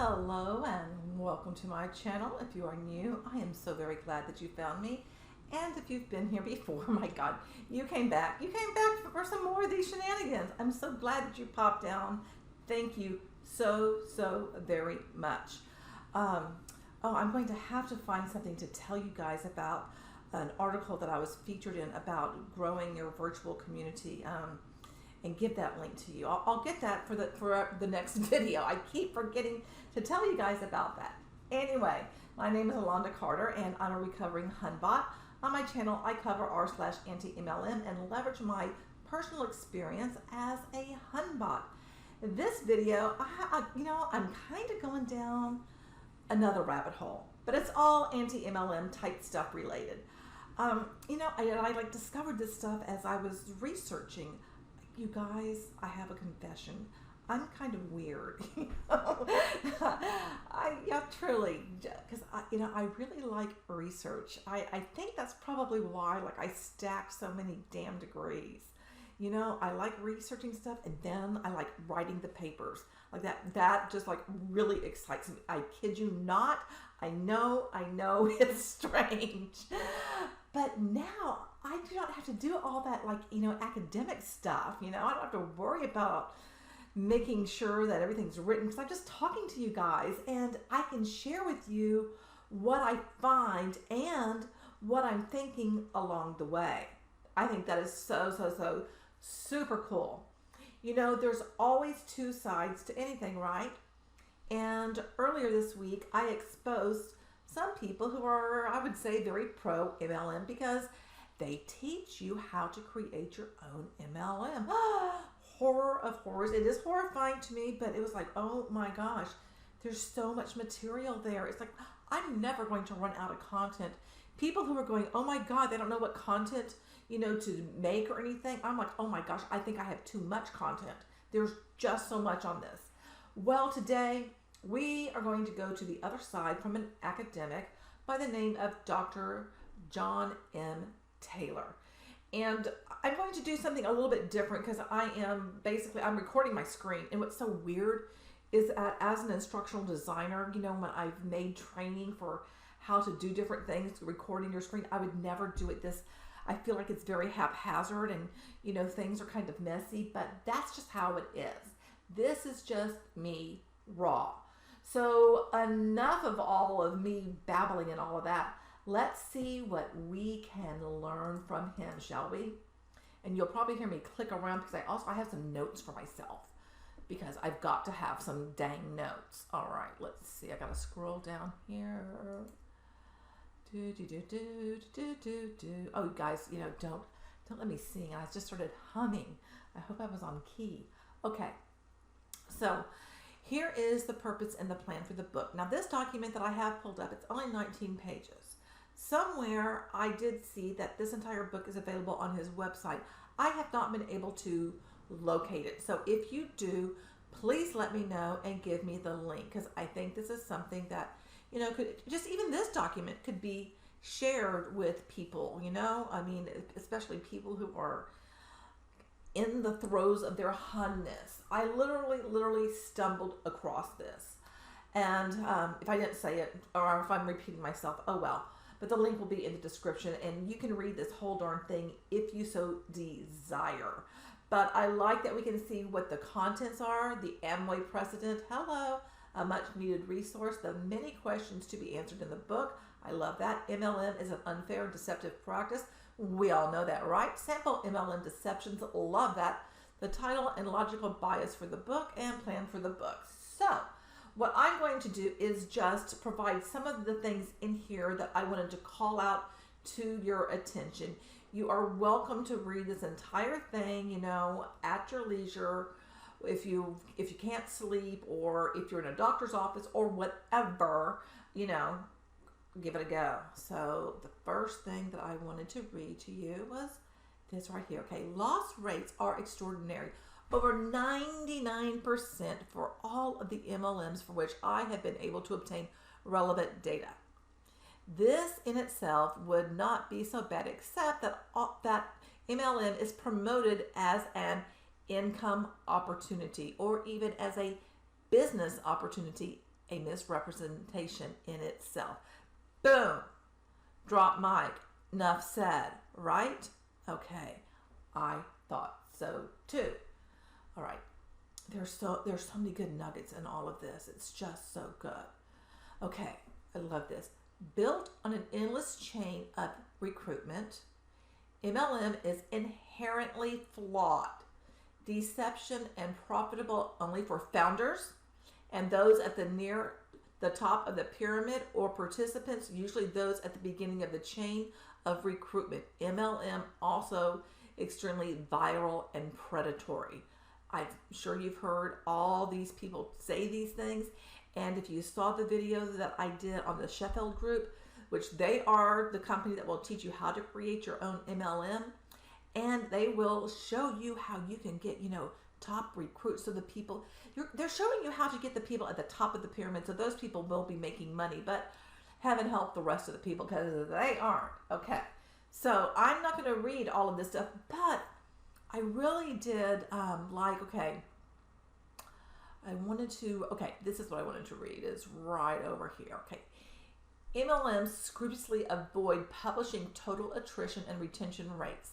Hello and welcome to my channel. If you are new, I am so very glad that you found me. And if you've been here before, my God, you came back. You came back for some more of these shenanigans. I'm so glad that you popped down. Thank you so very much. I'm going to have to find something to tell you guys about an article that I was featured in about growing your virtual community. And give that link to you. I'll get that for the next video. I keep forgetting to tell you guys about that. Anyway, my name is Alonda Carter and I'm a recovering Hunbot. On my channel, I cover r/anti-mlm and leverage my personal experience as a Hunbot. This video, I'm kind of going down another rabbit hole, but it's all anti-mlm type stuff related. I discovered this stuff as I was researching. You guys, I have a confession. I'm kind of weird. Truly, because I really like research. I think that's probably why I stacked so many damn degrees. I like researching stuff, and then I like writing the papers. That just really excites me. I kid you not. I know it's strange. But now I do not have to do all that academic stuff. I don't have to worry about making sure that everything's written, because I'm just talking to you guys and I can share with you what I find and what I'm thinking along the way. I think that is so super cool. There's always two sides to anything, right? And earlier this week, I exposed some people who are, I would say, very pro MLM because they teach you how to create your own MLM. Horror of horrors. It is horrifying to me, but it was like, oh my gosh, there's so much material there. It's like, I'm never going to run out of content. People who are going, oh my God, they don't know what content, to make or anything. I'm like, oh my gosh, I think I have too much content. There's just so much on this. Well, today we are going to go to the other side from an academic by the name of Dr. John M. Taylor. And I'm going to do something a little bit different because I'm recording my screen. And what's so weird is that as an instructional designer, when I've made training for how to do different things, recording your screen, I would never do it this. I feel like it's very haphazard and, things are kind of messy, but that's just how it is. This is just me raw. So enough of all of me babbling and all of that. Let's see what we can learn from him, shall we? And you'll probably hear me click around because I have some notes for myself because I've got to have some dang notes. All right, let's see. I got to scroll down here. Oh, you guys, don't let me sing. I just started humming. I hope I was on key. Okay, so here is the purpose and the plan for the book. Now, this document that I have pulled up, it's only 19 pages. Somewhere I did see that this entire book is available on his website. I have not been able to locate it. So if you do, please let me know and give me the link, because I think this is something that, could just, even this document could be shared with people, especially people who are in the throes of their Hunness. I literally stumbled across this. And if I didn't say it, or if I'm repeating myself, oh well. But the link will be in the description, and you can read this whole darn thing if you so desire. But I like that we can see what the contents are, the Amway precedent, hello, a much needed resource, the many questions to be answered in the book. I love that. MLM is an unfair and deceptive practice. We all know that, right? Sample MLM deceptions, love that. The title and logical bias for the book and plan for the book. So what I'm going to do is just provide some of the things in here that I wanted to call out to your attention. You are welcome to read this entire thing, at your leisure. If you can't sleep, or if you're in a doctor's office or whatever, give it a go. So the first thing that I wanted to read to you was this right here. Okay, loss rates are extraordinary. Over 99% for all of the MLMs for which I have been able to obtain relevant data. This in itself would not be so bad, except that MLM is promoted as an income opportunity or even as a business opportunity a misrepresentation in itself. Boom. Drop mic. Enough said, right? Okay. I thought so too. All right. There's so many good nuggets in all of this. It's just so good. Okay. I love this. Built on an endless chain of recruitment, MLM is inherently flawed, deception, and profitable only for founders and those at near the top of the pyramid, or participants, usually those at the beginning of the chain of recruitment. MLM also extremely viral and predatory. I'm sure you've heard all these people say these things. And if you saw the video that I did on the Sheffield group, which they are the company that will teach you how to create your own MLM, and they will show you how you can get, top recruits. So the people, they're showing you how to get the people at the top of the pyramid. So those people will be making money, but haven't helped the rest of the people because they aren't. Okay. So I'm not going to read all of this stuff, but I really did this is what I wanted to read, is right over here. Okay. MLMs scrupulously avoid publishing total attrition and retention rates.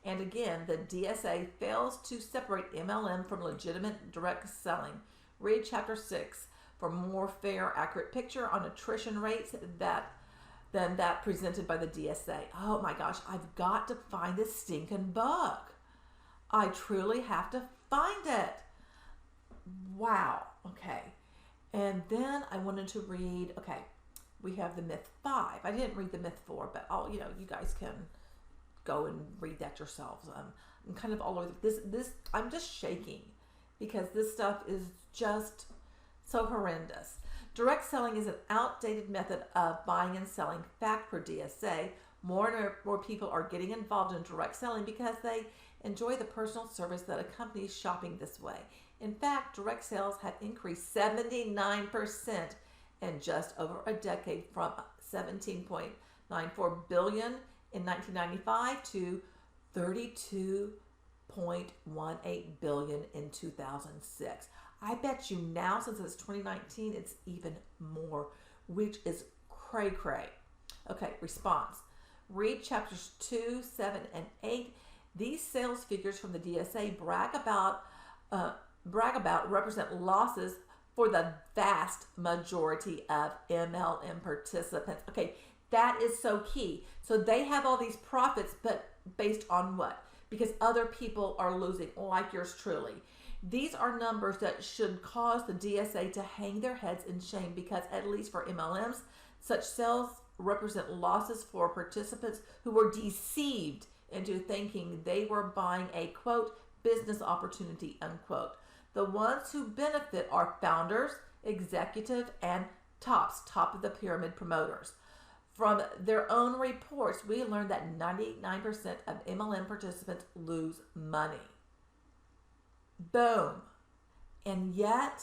And again, the DSA fails to separate MLM from legitimate direct selling. Read Chapter 6 for more fair, accurate picture on attrition rates than that presented by the DSA. Oh my gosh, I've got to find this stinking book. I truly have to find it. Wow. Okay. And then I wanted to read, we have the myth 5. I didn't read the myth 4, but you guys can go and read that yourselves. I'm kind of all over this. I'm just shaking because this stuff is just so horrendous. Direct selling is an outdated method of buying and selling. Fact per DSA, more and more people are getting involved in direct selling because they enjoy the personal service that accompanies shopping this way. In fact, direct sales have increased 79% in just over a decade, from $17.94 billion in 1995 to $32.18 billion in 2006. I bet you now, since it's 2019, it's even more, which is cray-cray. Okay, response. Read chapters 2, 7, and 8. These sales figures from the DSA brag about represent losses for the vast majority of MLM participants. Okay, that is so key. So they have all these profits, but based on what? Because other people are losing, like yours truly. These are numbers that should cause the DSA to hang their heads in shame, because at least for MLMs, such sales represent losses for participants who were deceived into thinking they were buying a, quote, business opportunity, unquote. The ones who benefit are founders, executive, and top of the pyramid promoters. From their own reports, we learned that 99% of MLM participants lose money. Boom. And yet,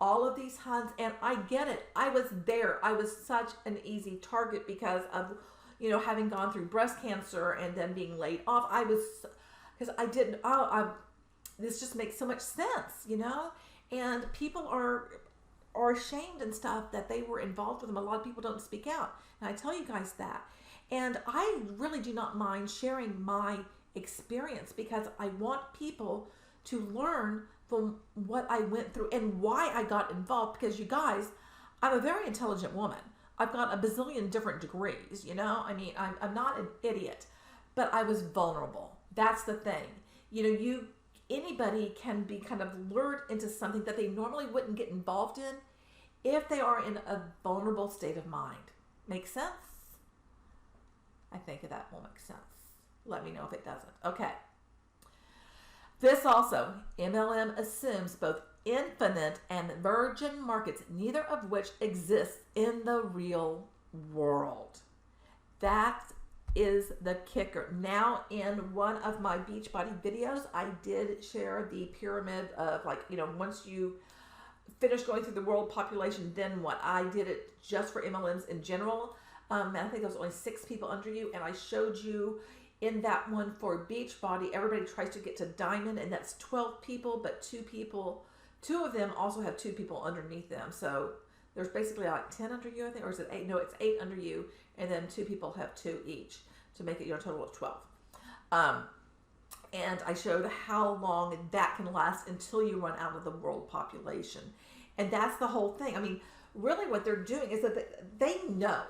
all of these Huns, and I get it, I was there. I was such an easy target because of, having gone through breast cancer and then being laid off. This just makes so much sense, and people are ashamed and stuff that they were involved with them. A lot of people don't speak out, and I tell you guys that. And I really do not mind sharing my experience, because I want people to learn from what I went through and why I got involved. Because you guys, I'm a very intelligent woman. I've got a bazillion different degrees, I'm not an idiot, but I was vulnerable. That's the thing. Anybody can be kind of lured into something that they normally wouldn't get involved in if they are in a vulnerable state of mind. Make sense? I think that will make sense. Let me know if it doesn't. Okay. This also, MLM assumes both infinite and virgin markets, neither of which exists in the real world. That is the kicker. Now, in one of my Beachbody videos, I did share the pyramid of, once you finish going through the world population, then what? I did it just for MLMs in general. And I think there was only 6 people under you, and I showed you in that one for Beachbody, everybody tries to get to diamond, and that's 12 people, but 2 of them also have 2 people underneath them. So There's basically like 10 under you, I think, or is it 8? No, it's 8 under you, and then 2 people have 2 each to make it a total of 12. And I showed how long that can last until you run out of the world population. And that's the whole thing. I mean, really what they're doing is that they know.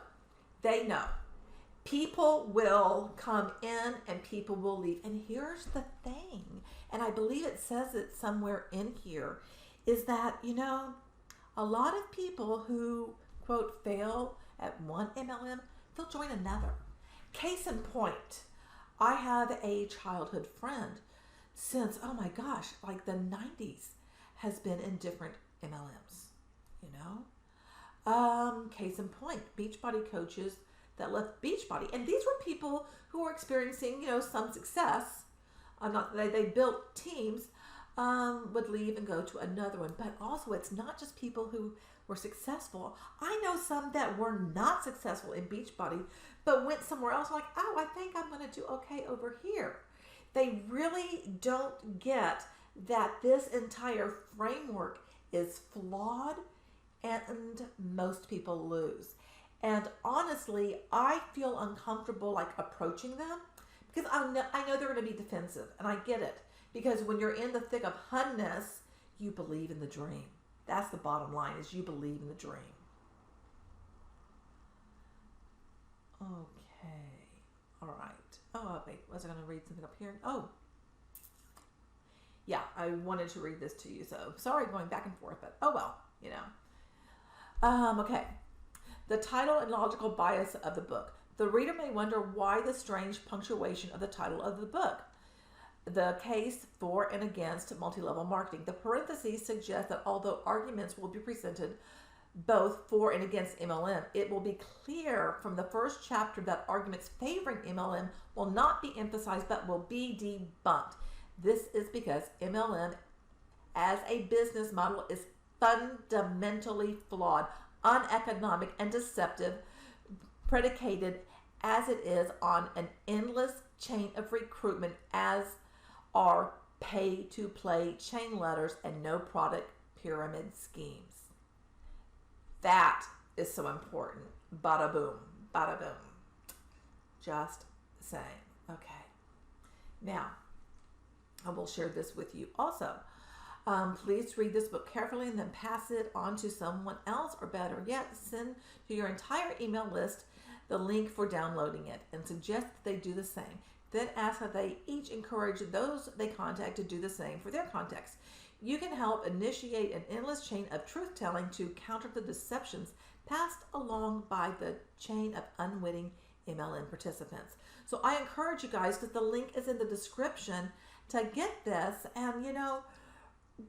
People will come in and people will leave. And here's the thing, and I believe it says it somewhere in here, is that, a lot of people who, quote, fail at one MLM, they'll join another. Case in point, I have a childhood friend since, oh my gosh, like the 90s, has been in different MLMs, Case in point, Beachbody coaches that left Beachbody. And these were people who were experiencing, some success. They built teams, would leave and go to another one. But also, it's not just people who were successful. I know some that were not successful in Beachbody, but went somewhere else like, oh, I think I'm going to do okay over here. They really don't get that this entire framework is flawed and most people lose. And honestly, I feel uncomfortable like approaching them because I know they're going to be defensive, and I get it. Because when you're in the thick of hunness, you believe in the dream. That's the bottom line, is you believe in the dream. Okay. All right. Oh, wait. Was I going to read something up here? Oh. Yeah, I wanted to read this to you. So sorry going back and forth, but oh well, Okay. The title and logical bias of the book. The reader may wonder why the strange punctuation of the title of the book. The case for and against multi-level marketing. The parentheses suggest that although arguments will be presented both for and against MLM, it will be clear from the first chapter that arguments favoring MLM will not be emphasized but will be debunked. This is because MLM as a business model is fundamentally flawed, uneconomic, and deceptive, predicated as it is on an endless chain of recruitment, as are pay-to-play chain letters and no product pyramid schemes. That is so important. Bada boom, bada boom. Just saying. Okay. Now, I will share this with you also. Please read this book carefully and then pass it on to someone else, or better yet, send to your entire email list the link for downloading it and suggest that they do the same. Then ask how they each encourage those they contact to do the same for their contacts. You can help initiate an endless chain of truth-telling to counter the deceptions passed along by the chain of unwitting MLM participants. So I encourage you guys, because the link is in the description, to get this. And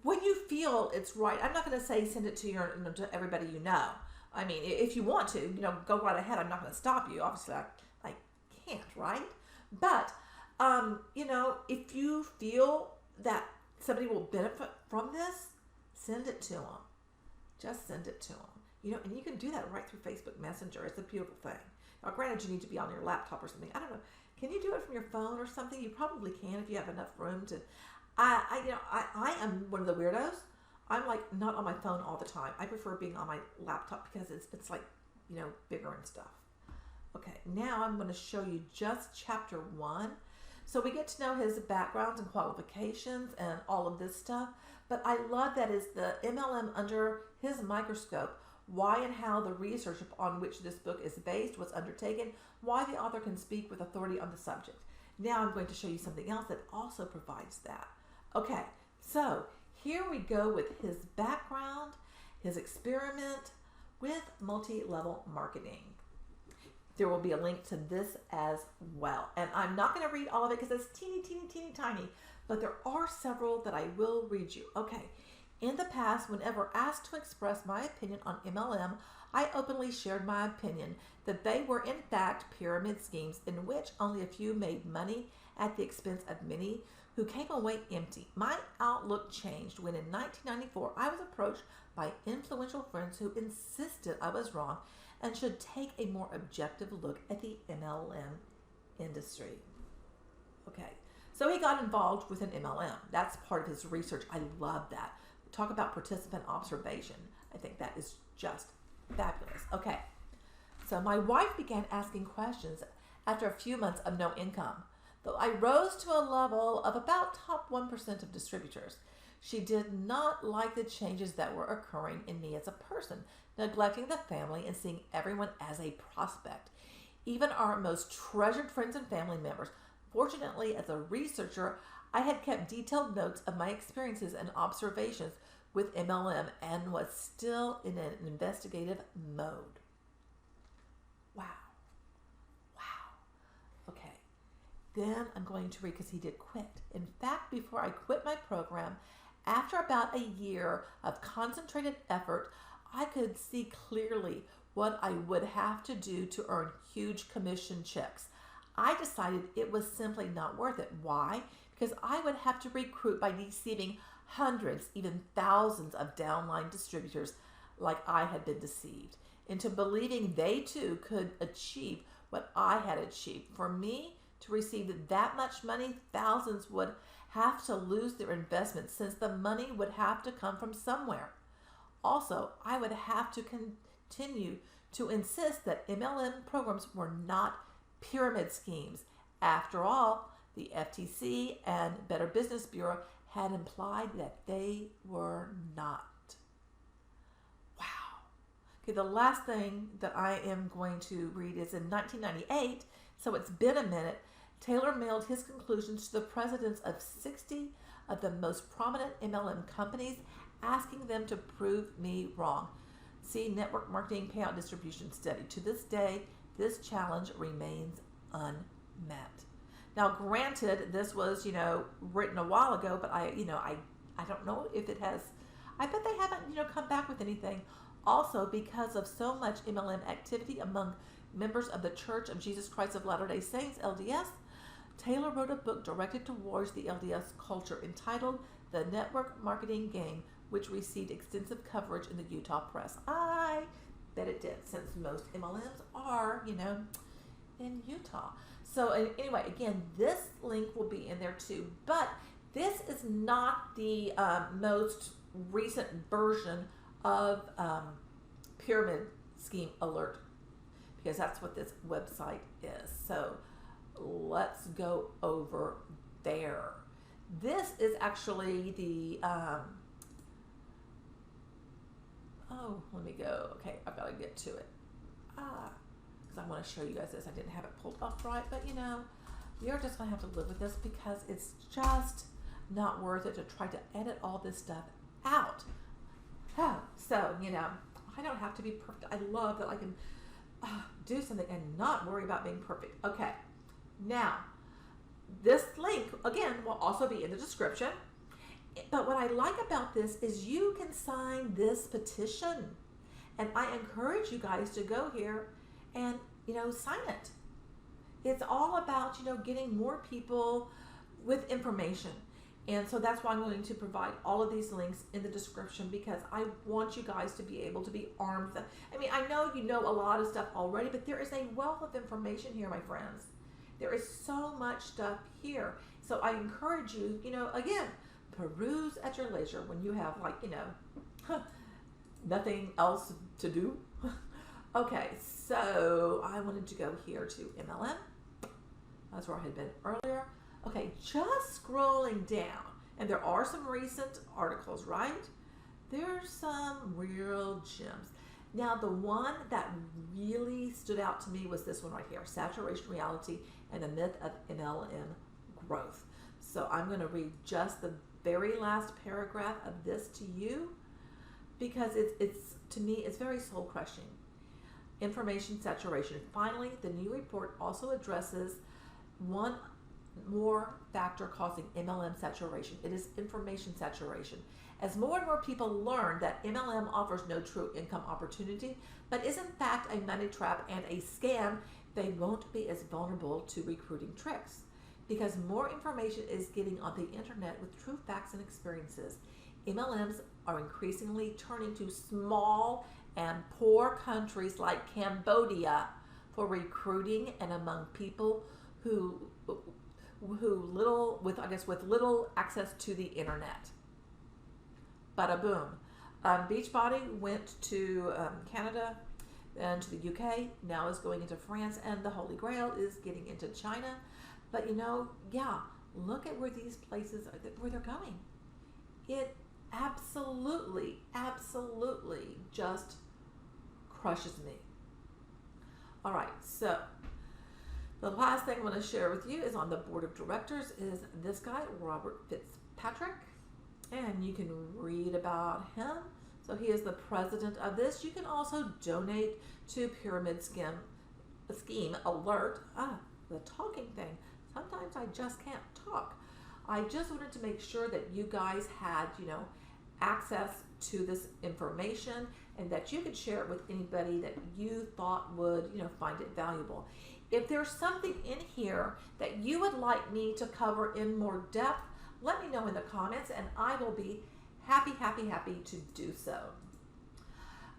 when you feel it's right, I'm not going to say send it to to everybody you know. I mean, if you want to, go right ahead. I'm not going to stop you. Obviously, I can't, right? But, if you feel that somebody will benefit from this, send it to them. Just send it to them. And you can do that right through Facebook Messenger. It's a beautiful thing. Now, granted, you need to be on your laptop or something. I don't know. Can you do it from your phone or something? You probably can if you have enough room to. I am one of the weirdos. I'm like not on my phone all the time. I prefer being on my laptop because it's like, bigger and stuff. Okay, now I'm going to show you just chapter 1. So we get to know his backgrounds and qualifications and all of this stuff. But I love that is the MLM under his microscope, why and how the research on which this book is based was undertaken, why the author can speak with authority on the subject. Now I'm going to show you something else that also provides that. Okay, so here we go with his background, his experiment with multi-level marketing. There will be a link to this as well. And I'm not going to read all of it because it's teeny, teeny, teeny, tiny, but there are several that I will read you. Okay, in the past, whenever asked to express my opinion on MLM, I openly shared my opinion that they were in fact pyramid schemes in which only a few made money at the expense of many who came away empty. My outlook changed when in 1994 I was approached by influential friends who insisted I was wrong and should take a more objective look at the MLM industry. Okay, so he got involved with an MLM. That's part of his research. I love that. Talk about participant observation. I think that is just Fabulous. Okay. So my wife began asking questions after a few months of no income. Though I rose to a level of about top 1% of distributors, she did not like the changes that were occurring in me as a person, neglecting the family and seeing everyone as a prospect, even our most treasured friends and family members. Fortunately, as a researcher, I had kept detailed notes of my experiences and observations with MLM and was still in an investigative mode. Wow. Okay. Then I'm going to read, because he did quit. In fact, before I quit my program, after about a year of concentrated effort, I could see clearly what I would have to do to earn huge commission checks. I decided it was simply not worth it. Why? Because I would have to recruit by deceiving hundreds, even thousands of downline distributors like I had been deceived into believing they too could achieve what I had achieved. For me to receive that much money, thousands would have to lose their investment, since the money would have to come from somewhere. Also, I would have to continue to insist that MLM programs were not pyramid schemes. After all, the FTC and Better Business Bureau had implied that they were not. Wow. Okay, the last thing that I am going to read is in 1998, so it's been a minute. Taylor mailed his conclusions to the presidents of 60 of the most prominent MLM companies, asking them to prove me wrong. See Network Marketing Payout Distribution Study. To this day, this challenge remains unmet. Now, granted, this was, written a while ago, but I don't know if it has. I bet they haven't, come back with anything. Also, because of so much MLM activity among members of the Church of Jesus Christ of Latter-day Saints, LDS, Taylor wrote a book directed towards the LDS culture entitled The Network Marketing Game, which received extensive coverage in the Utah press. I bet it did, since most MLMs are, in Utah. So anyway, again, this link will be in there too, but this is not the most recent version of Pyramid Scheme Alert, because that's what this website is. So let's go over there. This is actually the, let me go. Okay, I've got to get to it. Because I want to show you guys this. I didn't have it pulled up right, but you're just going to have to live with this, because it's just not worth it to try to edit all this stuff out. So, I don't have to be perfect. I love that I can do something and not worry about being perfect. Okay, now, this link, again, will also be in the description. But what I like about this is you can sign this petition. And I encourage you guys to go here and, sign it. It's all about, getting more people with information. And so that's why I'm going to provide all of these links in the description, because I want you guys to be able to be armed. I mean, I know you know a lot of stuff already, but there is a wealth of information here, my friends. There is so much stuff here. So I encourage you, again, peruse at your leisure when you have nothing else to do. Okay, so I wanted to go here to MLM. That's where I had been earlier. Okay, just scrolling down, and there are some recent articles, right? There's some real gems. Now, the one that really stood out to me was this one right here, Saturation Reality and the Myth of MLM Growth. So I'm going to read just the very last paragraph of this to you, because it's to me, it's very soul-crushing. Information saturation. Finally, the new report also addresses one more factor causing MLM saturation. It is information saturation. As more and more people learn that MLM offers no true income opportunity, but is in fact a money trap and a scam, they won't be as vulnerable to recruiting tricks. Because more information is getting on the internet with true facts and experiences, MLMs are increasingly turning to small and poor countries like Cambodia for recruiting, and among people with little access to the internet. Bada boom. Beachbody went to Canada and to the UK, now is going into France, and the Holy Grail is getting into China. But yeah, look at where these places are, where they're going. It absolutely just crushes me. All right, so the last thing I want to share with you is on the board of directors is this guy, Robert Fitzpatrick, and you can read about him. So he is the president of this. You can also donate to Pyramid Scheme Alert. The talking thing. Sometimes I just can't talk. I just wanted to make sure that you guys had, access to this information and that you could share it with anybody that you thought would, find it valuable. If there's something in here that you would like me to cover in more depth, let me know in the comments and I will be happy to do so.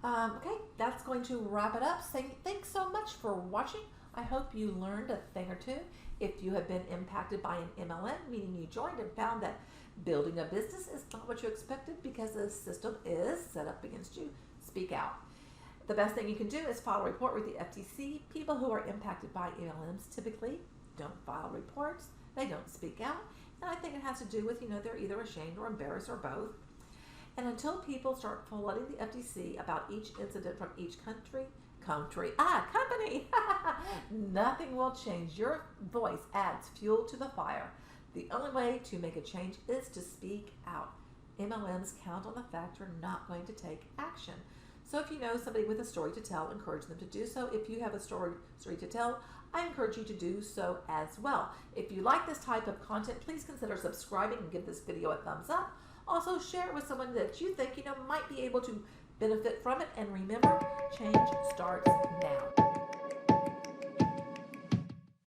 Okay, that's going to wrap it up. Saying thanks so much for watching. I hope you learned a thing or two. If you have been impacted by an MLM, meaning you joined and found that building a business is not what you expected because the system is set up against you, speak out. The best thing you can do is file a report with the FTC. People who are impacted by MLMs typically don't file reports. They don't speak out. And I think it has to do with, they're either ashamed or embarrassed or both. And until people start flooding the FTC about each incident from each company, nothing will change. Your voice adds fuel to the fire. The only way to make a change is to speak out. MLMs count on the fact you're not going to take action. So if you know somebody with a story to tell, encourage them to do so. If you have a story to tell, I encourage you to do so as well. If you like this type of content, please consider subscribing and give this video a thumbs up. Also, share it with someone that you think might be able to benefit from it. And remember, change starts